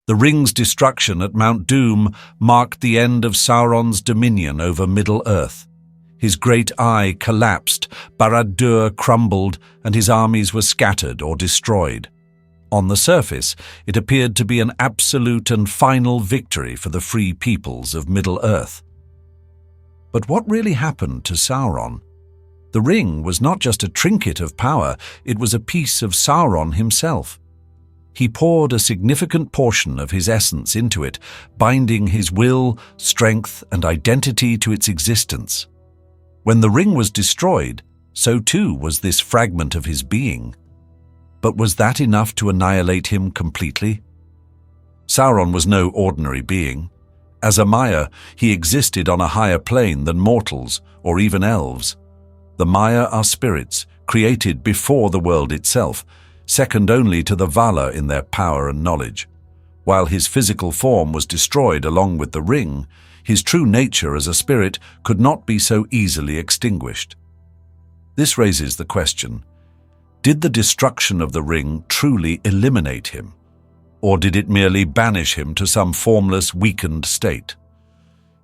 The ring's destruction at Mount Doom marked the end of Sauron's dominion over Middle-earth. His great eye collapsed, Barad-dûr crumbled, and his armies were scattered or destroyed. On the surface, it appeared to be an absolute and final victory for the free peoples of Middle-earth. But what really happened to Sauron? The ring was not just a trinket of power, it was a piece of Sauron himself. He poured a significant portion of his essence into it, binding his will, strength, and identity to its existence. When the ring was destroyed, so too was this fragment of his being. But was that enough to annihilate him completely? Sauron was no ordinary being. As a Maya, he existed on a higher plane than mortals or even elves. The Maya are spirits, created before the world itself, second only to the Vala in their power and knowledge. While his physical form was destroyed along with the ring, his true nature as a spirit could not be so easily extinguished. This raises the question, did the destruction of the ring truly eliminate him? Or did it merely banish him to some formless, weakened state?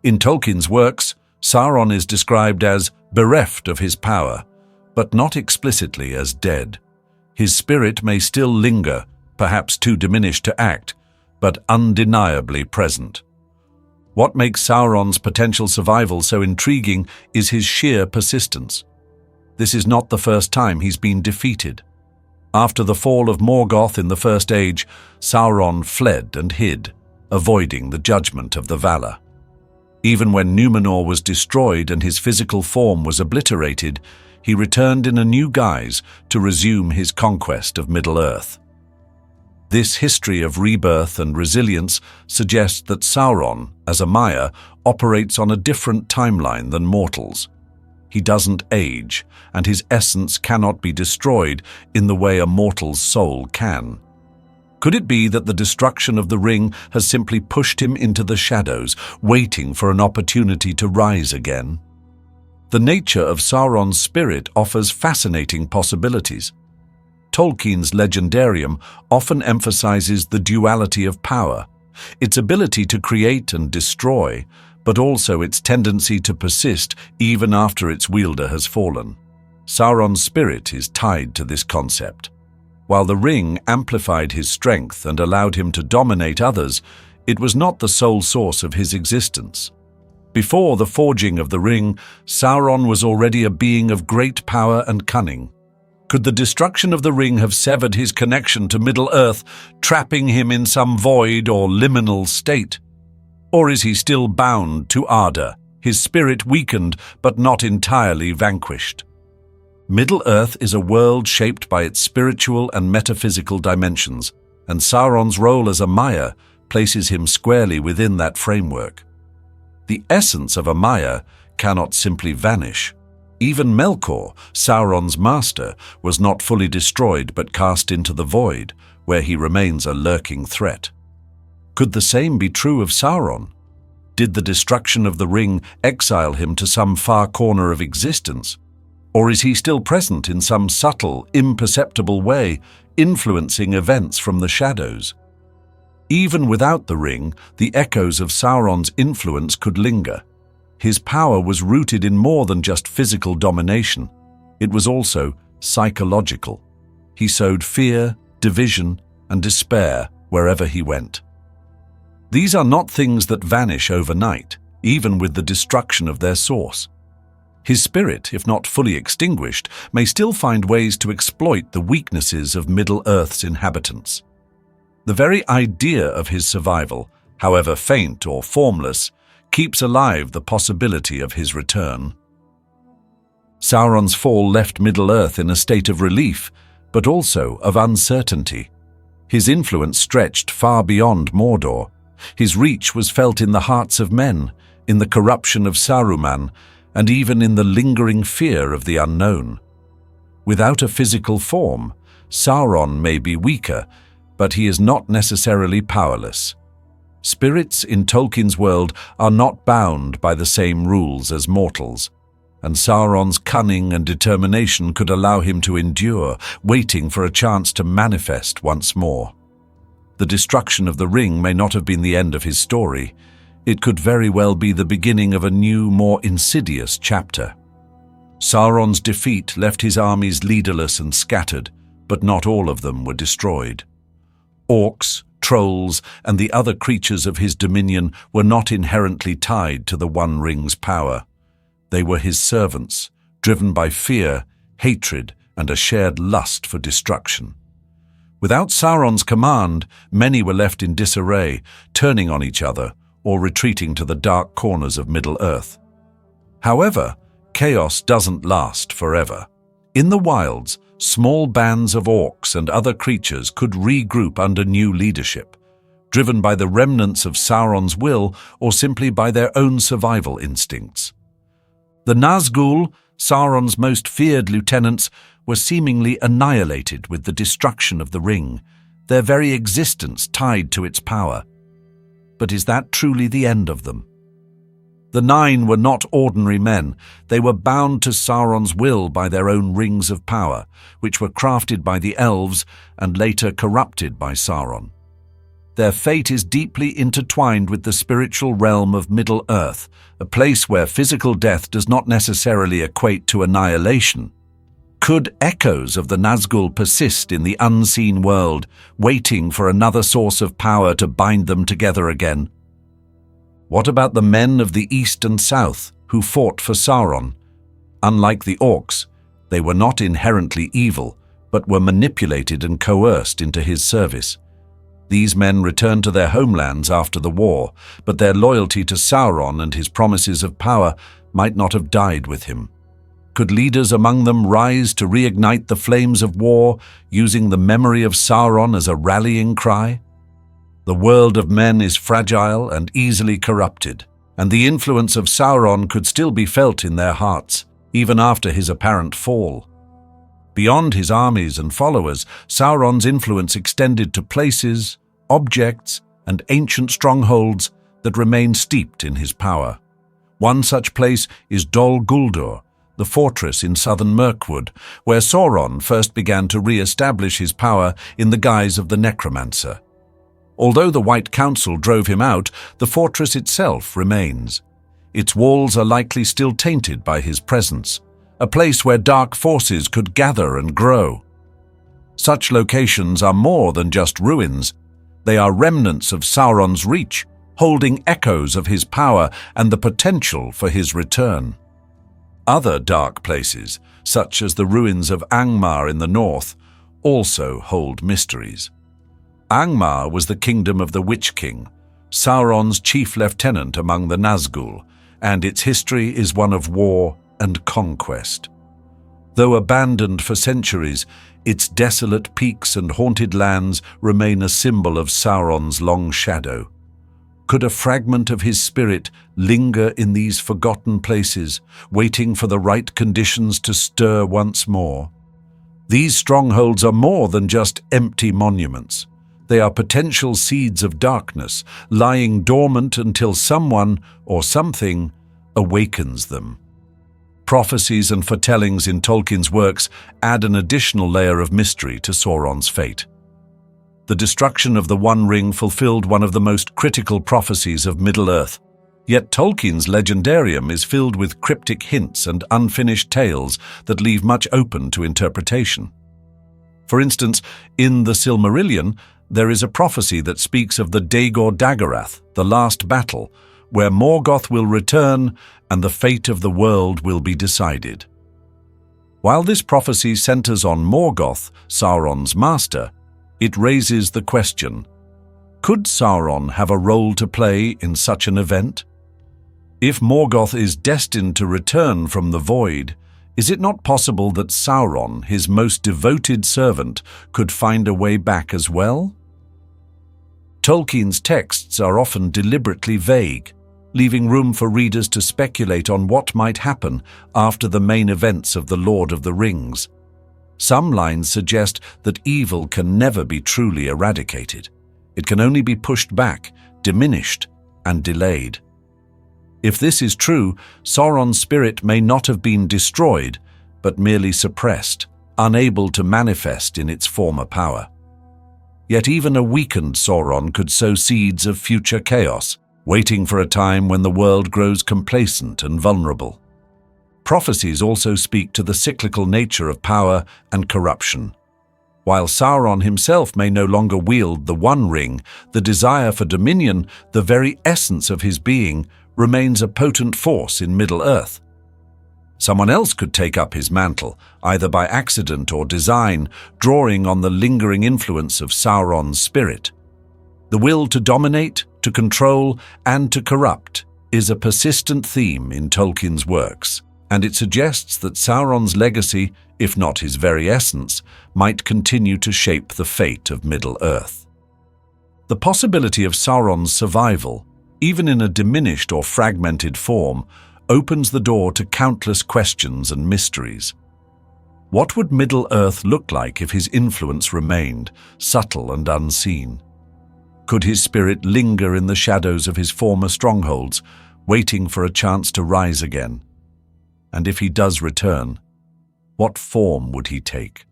In Tolkien's works, Sauron is described as bereft of his power, but not explicitly as dead. His spirit may still linger, perhaps too diminished to act, but undeniably present. What makes Sauron's potential survival so intriguing is his sheer persistence. This is not the first time he's been defeated. After the fall of Morgoth in the First Age, Sauron fled and hid, avoiding the judgment of the Valar. Even when Numenor was destroyed and his physical form was obliterated, he returned in a new guise to resume his conquest of Middle-earth. This history of rebirth and resilience suggests that Sauron, as a Maya, operates on a different timeline than mortals. He doesn't age, and his essence cannot be destroyed in the way a mortal's soul can. Could it be that the destruction of the ring has simply pushed him into the shadows, waiting for an opportunity to rise again? The nature of Sauron's spirit offers fascinating possibilities. Tolkien's legendarium often emphasizes the duality of power, its ability to create and destroy, but also its tendency to persist even after its wielder has fallen. Sauron's spirit is tied to this concept. While the ring amplified his strength and allowed him to dominate others, it was not the sole source of his existence. Before the forging of the ring, Sauron was already a being of great power and cunning. Could the destruction of the ring have severed his connection to Middle-earth, trapping him in some void or liminal state? Or is he still bound to Arda, his spirit weakened but not entirely vanquished? Middle-earth is a world shaped by its spiritual and metaphysical dimensions, and Sauron's role as a Maya places him squarely within that framework. The essence of a Maya cannot simply vanish. Even Melkor, Sauron's master, was not fully destroyed but cast into the void, where he remains a lurking threat. Could the same be true of Sauron? Did the destruction of the ring exile him to some far corner of existence? Or is he still present in some subtle, imperceptible way, influencing events from the shadows? Even without the ring, the echoes of Sauron's influence could linger. His power was rooted in more than just physical domination. It was also psychological. He sowed fear, division, and despair wherever he went. These are not things that vanish overnight, even with the destruction of their source. His spirit, if not fully extinguished, may still find ways to exploit the weaknesses of Middle-earth's inhabitants. The very idea of his survival, however faint or formless, keeps alive the possibility of his return. Sauron's fall left Middle-earth in a state of relief, but also of uncertainty. His influence stretched far beyond Mordor. His reach was felt in the hearts of men, in the corruption of Saruman, and even in the lingering fear of the unknown. Without a physical form, Sauron may be weaker, but he is not necessarily powerless. Spirits in Tolkien's world are not bound by the same rules as mortals, and Sauron's cunning and determination could allow him to endure, waiting for a chance to manifest once more. The destruction of the ring may not have been the end of his story. It could very well be the beginning of a new, more insidious chapter. Sauron's defeat left his armies leaderless and scattered, but not all of them were destroyed. Orcs, trolls, and the other creatures of his dominion were not inherently tied to the One Ring's power. They were his servants, driven by fear, hatred, and a shared lust for destruction. Without Sauron's command, many were left in disarray, turning on each other or retreating to the dark corners of Middle-earth. However, chaos doesn't last forever. In the wilds, small bands of orcs and other creatures could regroup under new leadership, driven by the remnants of Sauron's will or simply by their own survival instincts. The Nazgul, Sauron's most feared lieutenants, were seemingly annihilated with the destruction of the ring, their very existence tied to its power. But is that truly the end of them? The Nine were not ordinary men. They were bound to Sauron's will by their own rings of power, which were crafted by the elves and later corrupted by Sauron. Their fate is deeply intertwined with the spiritual realm of Middle-earth, a place where physical death does not necessarily equate to annihilation. Could echoes of the Nazgul persist in the unseen world, waiting for another source of power to bind them together again? What about the men of the East and South who fought for Sauron? Unlike the orcs, they were not inherently evil, but were manipulated and coerced into his service. These men returned to their homelands after the war, but their loyalty to Sauron and his promises of power might not have died with him. Could leaders among them rise to reignite the flames of war, using the memory of Sauron as a rallying cry? The world of men is fragile and easily corrupted, and the influence of Sauron could still be felt in their hearts, even after his apparent fall. Beyond his armies and followers, Sauron's influence extended to places, objects, and ancient strongholds that remain steeped in his power. One such place is Dol Guldur, the fortress in southern Mirkwood, where Sauron first began to re-establish his power in the guise of the Necromancer. Although the White Council drove him out, the fortress itself remains. Its walls are likely still tainted by his presence, a place where dark forces could gather and grow. Such locations are more than just ruins. They are remnants of Sauron's reach, holding echoes of his power and the potential for his return. Other dark places, such as the ruins of Angmar in the north, also hold mysteries. Angmar was the kingdom of the Witch King, Sauron's chief lieutenant among the Nazgul, and its history is one of war and conquest. Though abandoned for centuries, its desolate peaks and haunted lands remain a symbol of Sauron's long shadow. Could a fragment of his spirit linger in these forgotten places, waiting for the right conditions to stir once more? These strongholds are more than just empty monuments. They are potential seeds of darkness, lying dormant until someone or something awakens them. Prophecies and foretellings in Tolkien's works add an additional layer of mystery to Sauron's fate. The destruction of the One Ring fulfilled one of the most critical prophecies of Middle-earth, yet Tolkien's legendarium is filled with cryptic hints and unfinished tales that leave much open to interpretation. For instance, in the Silmarillion, there is a prophecy that speaks of the Dagor Daggorath, the last battle, where Morgoth will return and the fate of the world will be decided. While this prophecy centers on Morgoth, Sauron's master, it raises the question, could Sauron have a role to play in such an event? If Morgoth is destined to return from the void, is it not possible that Sauron, his most devoted servant, could find a way back as well? Tolkien's texts are often deliberately vague, leaving room for readers to speculate on what might happen after the main events of The Lord of the Rings. Some lines suggest that evil can never be truly eradicated. It can only be pushed back, diminished, and delayed. If this is true, Sauron's spirit may not have been destroyed, but merely suppressed, unable to manifest in its former power. Yet even a weakened Sauron could sow seeds of future chaos, waiting for a time when the world grows complacent and vulnerable. Prophecies also speak to the cyclical nature of power and corruption. While Sauron himself may no longer wield the One Ring, the desire for dominion, the very essence of his being, remains a potent force in Middle-earth. Someone else could take up his mantle, either by accident or design, drawing on the lingering influence of Sauron's spirit. The will to dominate, to control, and to corrupt is a persistent theme in Tolkien's works, and it suggests that Sauron's legacy, if not his very essence, might continue to shape the fate of Middle-earth. The possibility of Sauron's survival, even in a diminished or fragmented form, opens the door to countless questions and mysteries. What would Middle-earth look like if his influence remained, subtle and unseen? Could his spirit linger in the shadows of his former strongholds, waiting for a chance to rise again? And if he does return, what form would he take?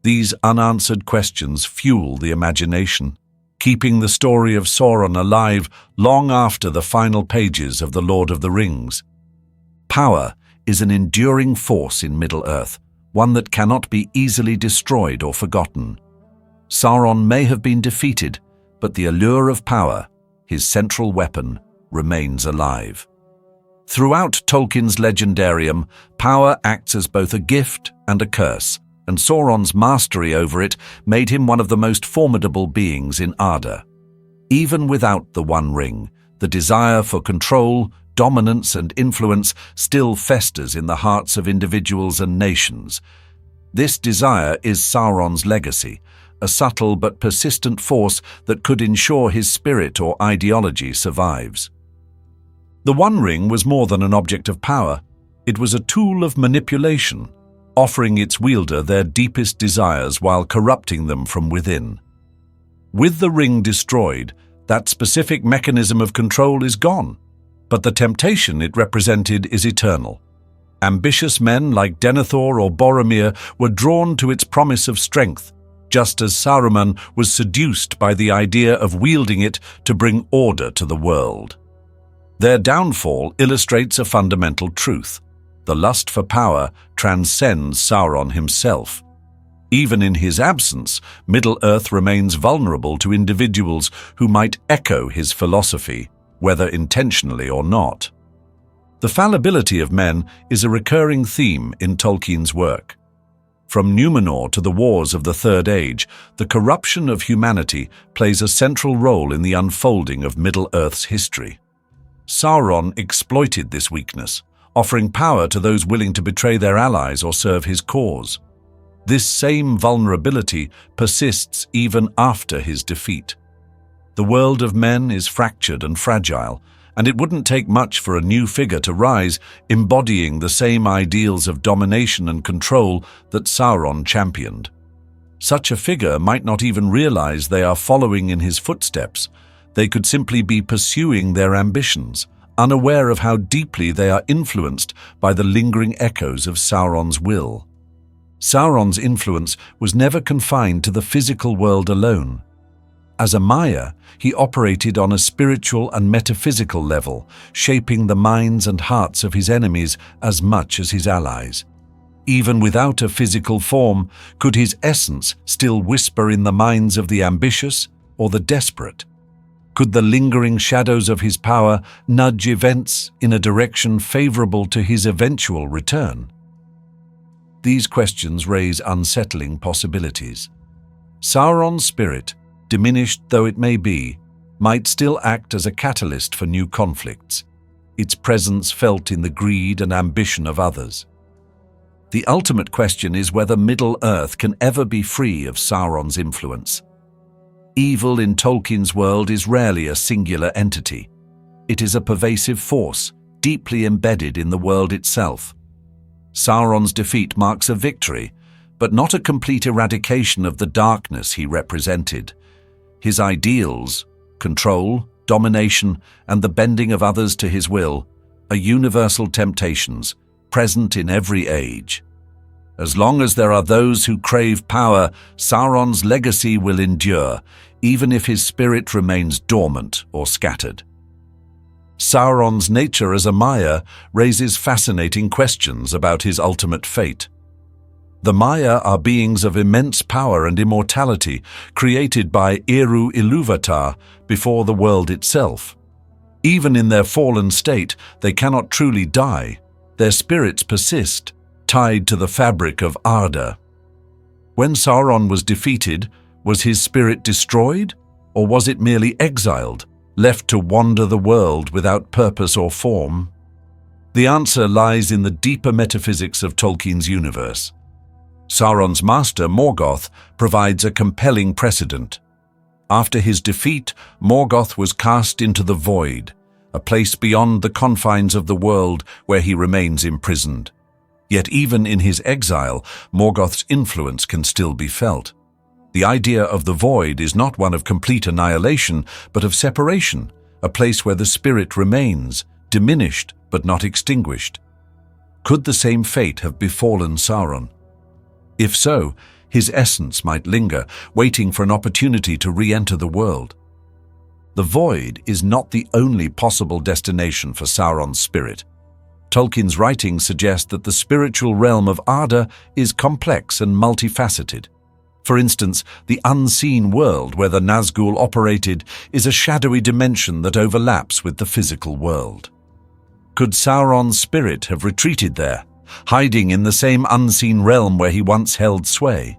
These unanswered questions fuel the imagination, keeping the story of Sauron alive long after the final pages of The Lord of the Rings. Power is an enduring force in Middle-earth, one that cannot be easily destroyed or forgotten. Sauron may have been defeated, but the allure of power, his central weapon, remains alive. Throughout Tolkien's legendarium, power acts as both a gift and a curse, and Sauron's mastery over it made him one of the most formidable beings in Arda. Even without the One Ring, the desire for control, dominance, and influence still festers in the hearts of individuals and nations. This desire is Sauron's legacy, a subtle but persistent force that could ensure his spirit or ideology survives. The One Ring was more than an object of power. It was a tool of manipulation, offering its wielder their deepest desires while corrupting them from within. With the ring destroyed, that specific mechanism of control is gone, but the temptation it represented is eternal. Ambitious men like Denethor or Boromir were drawn to its promise of strength, just as Saruman was seduced by the idea of wielding it to bring order to the world. Their downfall illustrates a fundamental truth. The lust for power transcends Sauron himself. Even in his absence, Middle-earth remains vulnerable to individuals who might echo his philosophy, whether intentionally or not. The fallibility of men is a recurring theme in Tolkien's work. From Numenor to the wars of the Third Age, the corruption of humanity plays a central role in the unfolding of Middle-earth's history. Sauron exploited this weakness, offering power to those willing to betray their allies or serve his cause. This same vulnerability persists even after his defeat. The world of men is fractured and fragile, and it wouldn't take much for a new figure to rise, embodying the same ideals of domination and control that Sauron championed. Such a figure might not even realize they are following in his footsteps. They could simply be pursuing their ambitions, unaware of how deeply they are influenced by the lingering echoes of Sauron's will. Sauron's influence was never confined to the physical world alone. As a Maya, he operated on a spiritual and metaphysical level, shaping the minds and hearts of his enemies as much as his allies. Even without a physical form, could his essence still whisper in the minds of the ambitious or the desperate? Could the lingering shadows of his power nudge events in a direction favorable to his eventual return? These questions raise unsettling possibilities. Sauron's spirit, diminished though it may be, might still act as a catalyst for new conflicts, its presence felt in the greed and ambition of others. The ultimate question is whether Middle-earth can ever be free of Sauron's influence. Evil in Tolkien's world is rarely a singular entity. It is a pervasive force, deeply embedded in the world itself. Sauron's defeat marks a victory, but not a complete eradication of the darkness he represented. His ideals, control, domination, and the bending of others to his will, are universal temptations, present in every age. As long as there are those who crave power, Sauron's legacy will endure, even if his spirit remains dormant or scattered. Sauron's nature as a Maya raises fascinating questions about his ultimate fate. The Maya are beings of immense power and immortality, created by Eru Ilúvatar before the world itself. Even in their fallen state, they cannot truly die. Their spirits persist, tied to the fabric of Arda. When Sauron was defeated, was his spirit destroyed, or was it merely exiled, left to wander the world without purpose or form? The answer lies in the deeper metaphysics of Tolkien's universe. Sauron's master, Morgoth, provides a compelling precedent. After his defeat, Morgoth was cast into the void, a place beyond the confines of the world where he remains imprisoned. Yet even in his exile, Morgoth's influence can still be felt. The idea of the void is not one of complete annihilation, but of separation, a place where the spirit remains, diminished but not extinguished. Could the same fate have befallen Sauron? If so, his essence might linger, waiting for an opportunity to re-enter the world. The void is not the only possible destination for Sauron's spirit. Tolkien's writings suggest that the spiritual realm of Arda is complex and multifaceted. For instance, the unseen world where the Nazgul operated is a shadowy dimension that overlaps with the physical world. Could Sauron's spirit have retreated there, hiding in the same unseen realm where he once held sway?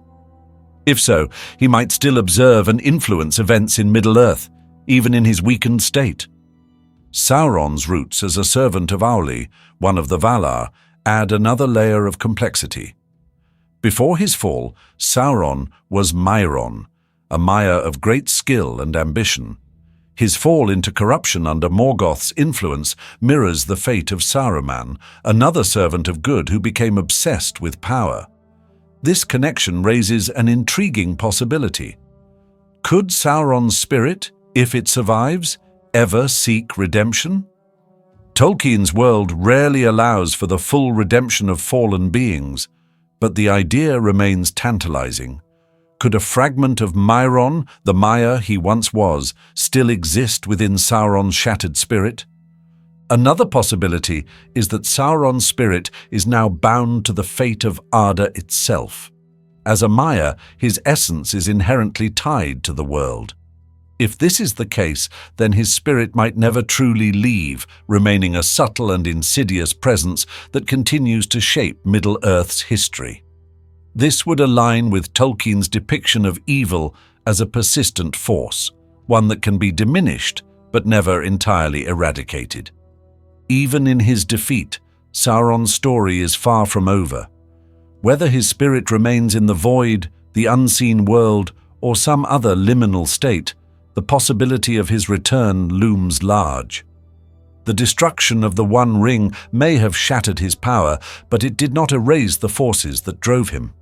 If so, he might still observe and influence events in Middle-earth, even in his weakened state. Sauron's roots as a servant of Auli, one of the Valar, add another layer of complexity. Before his fall, Sauron was Mairon, a Maya of great skill and ambition. His fall into corruption under Morgoth's influence mirrors the fate of Saruman, another servant of good who became obsessed with power. This connection raises an intriguing possibility. Could Sauron's spirit, if it survives, ever seek redemption? Tolkien's world rarely allows for the full redemption of fallen beings, but the idea remains tantalizing. Could a fragment of Mairon, the Maya he once was, still exist within Sauron's shattered spirit? Another possibility is that Sauron's spirit is now bound to the fate of Arda itself. As a Maya, his essence is inherently tied to the world. If this is the case, then his spirit might never truly leave, remaining a subtle and insidious presence that continues to shape Middle-earth's history. This would align with Tolkien's depiction of evil as a persistent force, one that can be diminished but never entirely eradicated. Even in his defeat, Sauron's story is far from over. Whether his spirit remains in the void, the unseen world, or some other liminal state, the possibility of his return looms large. The destruction of the One Ring may have shattered his power, but it did not erase the forces that drove him.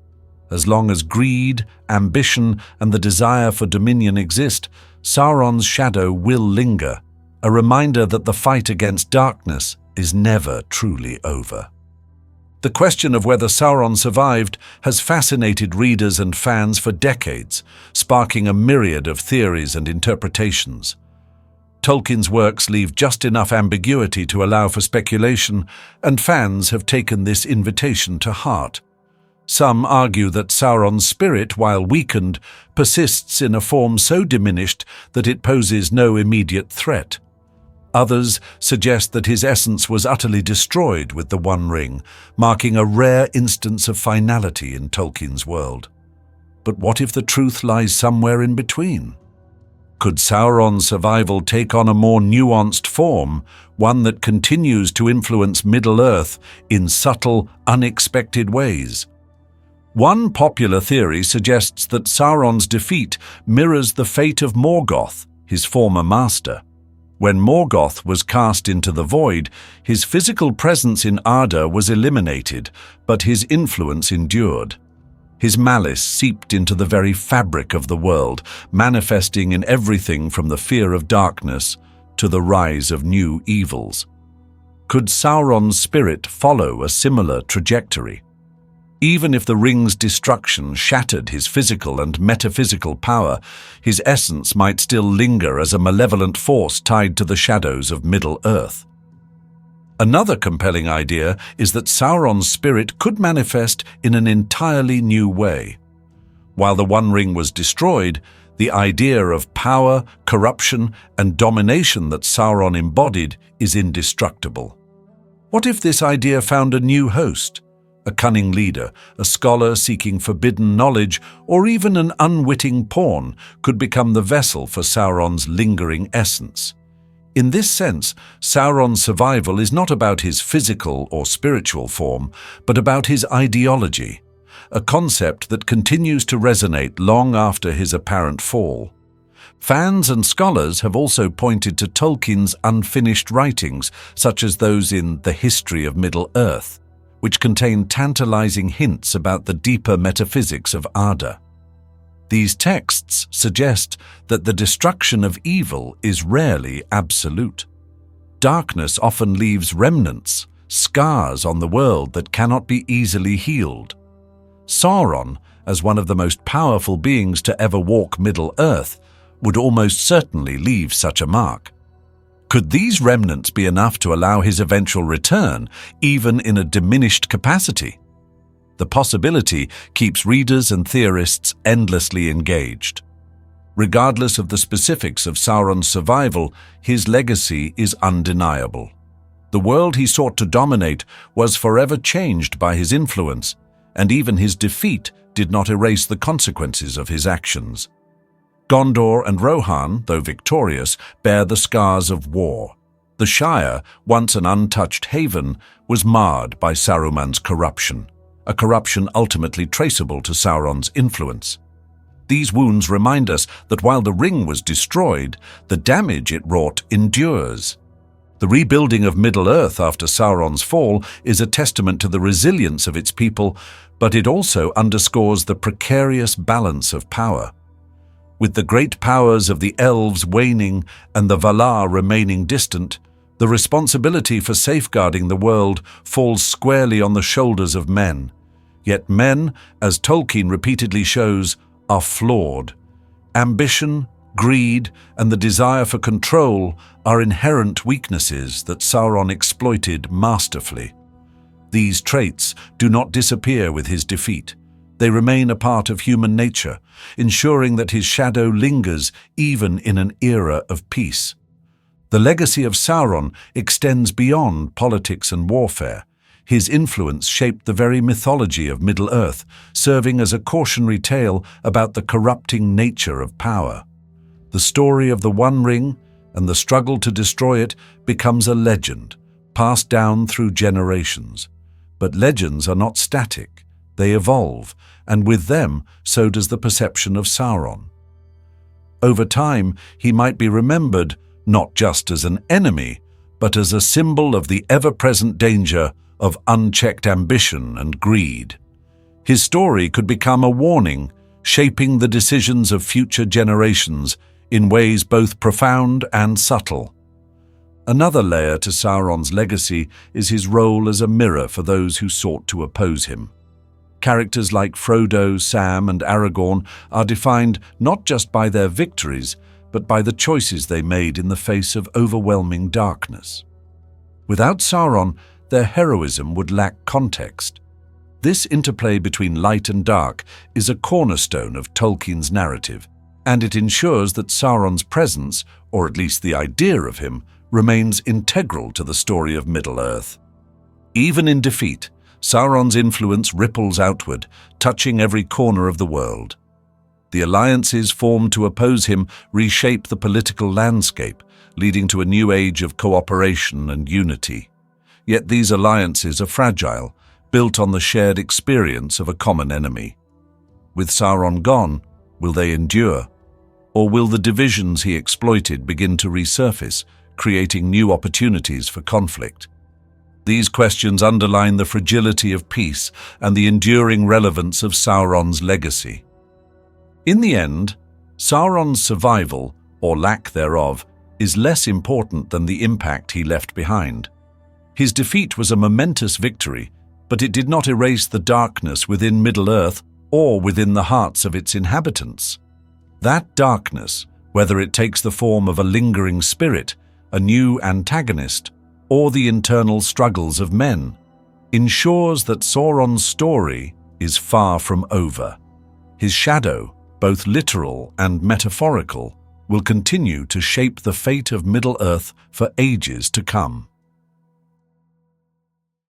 As long as greed, ambition, and the desire for dominion exist, Sauron's shadow will linger, a reminder that the fight against darkness is never truly over. The question of whether Sauron survived has fascinated readers and fans for decades, sparking a myriad of theories and interpretations. Tolkien's works leave just enough ambiguity to allow for speculation, and fans have taken this invitation to heart. Some argue that Sauron's spirit, while weakened, persists in a form so diminished that it poses no immediate threat. Others suggest that his essence was utterly destroyed with the One Ring, marking a rare instance of finality in Tolkien's world. But what if the truth lies somewhere in between? Could Sauron's survival take on a more nuanced form, one that continues to influence Middle-earth in subtle, unexpected ways? One popular theory suggests that Sauron's defeat mirrors the fate of Morgoth, his former master. When Morgoth was cast into the void, his physical presence in Arda was eliminated, but his influence endured. His malice seeped into the very fabric of the world, manifesting in everything from the fear of darkness to the rise of new evils. Could Sauron's spirit follow a similar trajectory? Even if the ring's destruction shattered his physical and metaphysical power, his essence might still linger as a malevolent force tied to the shadows of Middle-earth. Another compelling idea is that Sauron's spirit could manifest in an entirely new way. While the One Ring was destroyed, the idea of power, corruption, and domination that Sauron embodied is indestructible. What if this idea found a new host? A cunning leader, a scholar seeking forbidden knowledge, or even an unwitting pawn could become the vessel for Sauron's lingering essence. In this sense, Sauron's survival is not about his physical or spiritual form, but about his ideology, a concept that continues to resonate long after his apparent fall. Fans and scholars have also pointed to Tolkien's unfinished writings, such as those in The History of Middle-earth, which contain tantalizing hints about the deeper metaphysics of Arda. These texts suggest that the destruction of evil is rarely absolute. Darkness often leaves remnants, scars on the world that cannot be easily healed. Sauron, as one of the most powerful beings to ever walk Middle-earth, would almost certainly leave such a mark. Could these remnants be enough to allow his eventual return, even in a diminished capacity? The possibility keeps readers and theorists endlessly engaged. Regardless of the specifics of Sauron's survival, his legacy is undeniable. The world he sought to dominate was forever changed by his influence, and even his defeat did not erase the consequences of his actions. Gondor and Rohan, though victorious, bear the scars of war. The Shire, once an untouched haven, was marred by Saruman's corruption, a corruption ultimately traceable to Sauron's influence. These wounds remind us that while the ring was destroyed, the damage it wrought endures. The rebuilding of Middle-earth after Sauron's fall is a testament to the resilience of its people, but it also underscores the precarious balance of power. With the great powers of the elves waning and the Valar remaining distant, the responsibility for safeguarding the world falls squarely on the shoulders of men. Yet men, as Tolkien repeatedly shows, are flawed. Ambition, greed, and the desire for control are inherent weaknesses that Sauron exploited masterfully. These traits do not disappear with his defeat. They remain a part of human nature, ensuring that his shadow lingers even in an era of peace. The legacy of Sauron extends beyond politics and warfare. His influence shaped the very mythology of Middle-earth, serving as a cautionary tale about the corrupting nature of power. The story of the One Ring and the struggle to destroy it becomes a legend, passed down through generations. But legends are not static. They evolve, and with them, so does the perception of Sauron. Over time, he might be remembered not just as an enemy, but as a symbol of the ever-present danger of unchecked ambition and greed. His story could become a warning, shaping the decisions of future generations in ways both profound and subtle. Another layer to Sauron's legacy is his role as a mirror for those who sought to oppose him. Characters like Frodo, Sam, and Aragorn are defined not just by their victories, but by the choices they made in the face of overwhelming darkness. Without Sauron, their heroism would lack context. This interplay between light and dark is a cornerstone of Tolkien's narrative, and it ensures that Sauron's presence, or at least the idea of him, remains integral to the story of Middle-earth. Even in defeat, Sauron's influence ripples outward, touching every corner of the world. The alliances formed to oppose him reshape the political landscape, leading to a new age of cooperation and unity. Yet these alliances are fragile, built on the shared experience of a common enemy. With Sauron gone, will they endure? Or will the divisions he exploited begin to resurface, creating new opportunities for conflict? These questions underline the fragility of peace and the enduring relevance of Sauron's legacy. In the end, Sauron's survival, or lack thereof, is less important than the impact he left behind. His defeat was a momentous victory, but it did not erase the darkness within Middle-earth or within the hearts of its inhabitants. That darkness, whether it takes the form of a lingering spirit, a new antagonist, or the internal struggles of men, ensures that Sauron's story is far from over. His shadow, both literal and metaphorical, will continue to shape the fate of Middle-earth for ages to come.